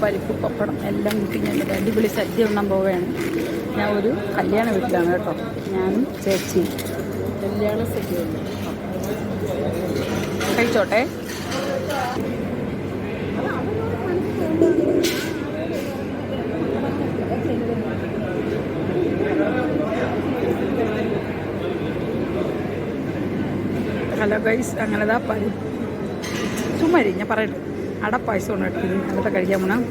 പരിപ്പ് പപ്പടം എല്ലാം കൂട്ടി ഞാൻ അടിപൊളി സദ്യ ഉണ്ണാൻ പോവുകയാണ്. ഞാൻ ഒരു കല്യാണ വീട്ടിലാണ് കേട്ടോ, ഞാനും ചേച്ചി. കല്യാണ സദ്യ കഴിച്ചോട്ടെ. ഹലോ ഗൈസ്, അങ്ങനെതാ ചുമ്മാ ഞാൻ പറയട്ടെ, അടപ്പായസം കൊണ്ട് എടുക്കുന്നു. അങ്ങനത്തെ കഴിക്കാൻ പോണം.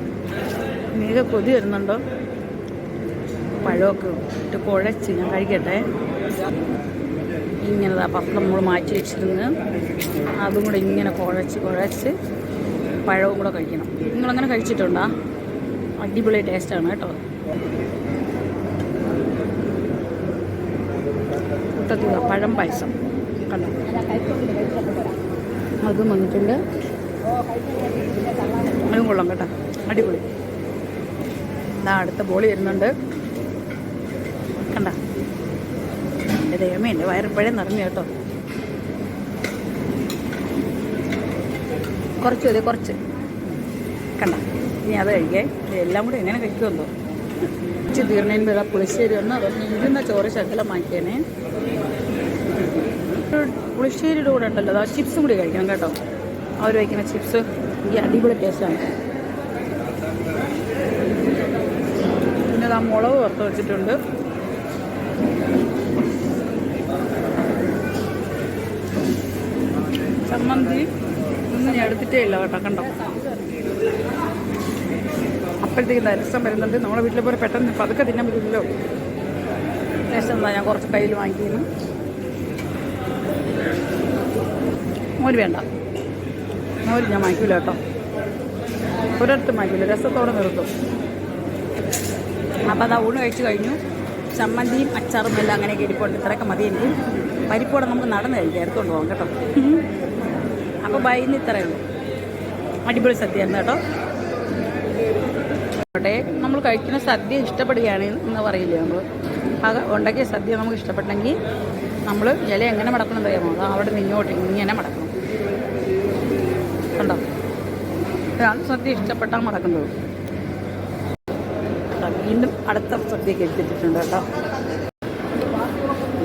നീക കൊതി വരുന്നുണ്ടോ? പഴമൊക്കെ ഇട്ട് കുഴച്ച് ഞാൻ കഴിക്കട്ടെ. ഇങ്ങനെതാ പപ്പടം നമ്മൾ മാറ്റി വെച്ചിരുന്ന് അതും കൂടെ ഇങ്ങനെ കുഴച്ച് പഴവും കൂടെ കഴിക്കണം. നിങ്ങളങ്ങനെ കഴിച്ചിട്ടുണ്ടോ? അടിപൊളി ടേസ്റ്റാണ് കേട്ടോ. കൂട്ടത്തിലുള്ള പഴം പായസം കണ്ടോ, അതും വന്നിട്ടുണ്ട്. അതും കൊള്ളാം കേട്ടോ, അടിപൊളി. ഇതാ അടുത്ത ബോളി വരുന്നുണ്ട് കണ്ട. ദൈവമേ, എൻ്റെ വയറിപ്പഴേ നിറഞ്ഞു കേട്ടോ. കുറച്ച് മതി, കുറച്ച് കണ്ട. ഇനി അത് കഴിക്കേ. എല്ലാം കൂടെ എങ്ങനെ കഴിക്കുമല്ലോ. ഉച്ച തീർന്നതിന് ഇതാ പുളിശ്ശേരി ഒന്ന് അതൊന്ന് ഇരുന്ന ചോറ് ശകലം മാറ്റിയേനെ. പുളിശ്ശേരിയുടെ കൂടെ ഉണ്ടല്ലോ അതാ ചിപ്സും കൂടി കഴിക്കണം കേട്ടോ. അവർ വയ്ക്കുന്ന ചിപ്സ് ഈ അടിപൊളി ടേസ്റ്റാണ്. പിന്നെ ആ മുളക് വറുത്ത് വെച്ചിട്ടുണ്ട്. ചമ്മന്തി ഒന്നും ഞാൻ എടുത്തിട്ടേ ഇല്ല കേട്ടോ, കണ്ടോ. അപ്പോഴത്തേക്കും രസം വരുന്നുണ്ട്. നമ്മുടെ വീട്ടിലെ പോലെ പെട്ടെന്ന് പതുക്കെ തിന്നാൻ പറ്റില്ലല്ലോ. രസം എന്താ, ഞാൻ കുറച്ച് കയ്യിൽ വാങ്ങിക്കുന്നു. മോര് വേണ്ട, മോര് ഞാൻ വാങ്ങിക്കില്ല കേട്ടോ, ഒരിടത്തും വാങ്ങിക്കില്ല, രസത്തോടെ നിർത്തും. അപ്പോൾ അതാ ഊണ് കഴിച്ച് കഴിഞ്ഞു. ചമ്മന്തിയും അച്ചാറും എല്ലാം അങ്ങനെയൊക്കെ ഇരിപ്പുണ്ട്. ഇത്രയൊക്കെ മതി എനിക്ക്. പരിപ്പോടെ നമുക്ക് നടന്ന് കഴിക്കാം, എടുത്തുകൊണ്ട് പോകാം കേട്ടോ. അപ്പോൾ ഇന്ന് ഇത്രയേ ഉള്ളൂ. അടിപൊളി സദ്യയായിരുന്നു കേട്ടോ. അവിടെ നമ്മൾ കഴിക്കുന്ന സദ്യ ഇഷ്ടപ്പെടുകയാണ് എന്ന് പറയില്ലേ നമ്മൾ. അത് ഉണ്ടാക്കിയ സദ്യ നമുക്ക് ഇഷ്ടപ്പെട്ടെങ്കിൽ നമ്മൾ ഇല എങ്ങനെ മടക്കണം അറിയാമോ? അത് അവിടെ നിന്നോട്ട് ഇങ്ങനെ മടക്കണം കണ്ടോ. അത് സദ്യ ഇഷ്ടപ്പെട്ടാൽ മടക്കുന്നത്. വീണ്ടും അടുത്ത സദ്യക്ക് എടുത്തിട്ടുണ്ട് കേട്ടോ.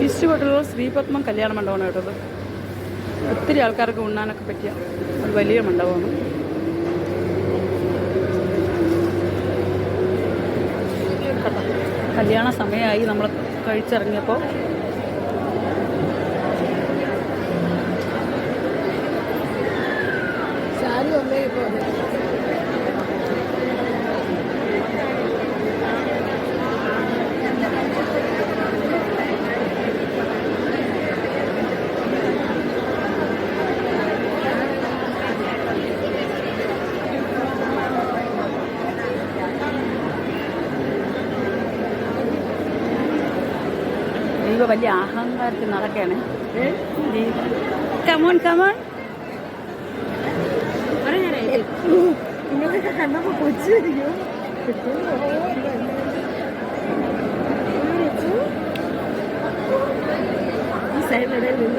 ഈസ്റ്റ് ശ്രീപത്മം കല്യാണ മണ്ഡപമാണ് കേട്ടത്. ഒത്തിരി ആൾക്കാർക്ക് ഉണ്ണാനൊക്കെ പറ്റിയ ഒരു വലിയ മണ്ഡപമാണ്. കേട്ടോ, കല്യാണ സമയമായി നമ്മൾ കഴിച്ചിറങ്ങിയപ്പോൾ. സാരി ഒന്നേ ഇപ്പോൾ ദീപ വലിയ അഹങ്കാരത്തിൽ നടക്കുകയാണ്. Come on come on. നിങ്ങളൊക്കെ കണ്ടപ്പോൾ കൊച്ചിരിക്കും. ഈ സൈഡിലിടയിൽ നിന്ന്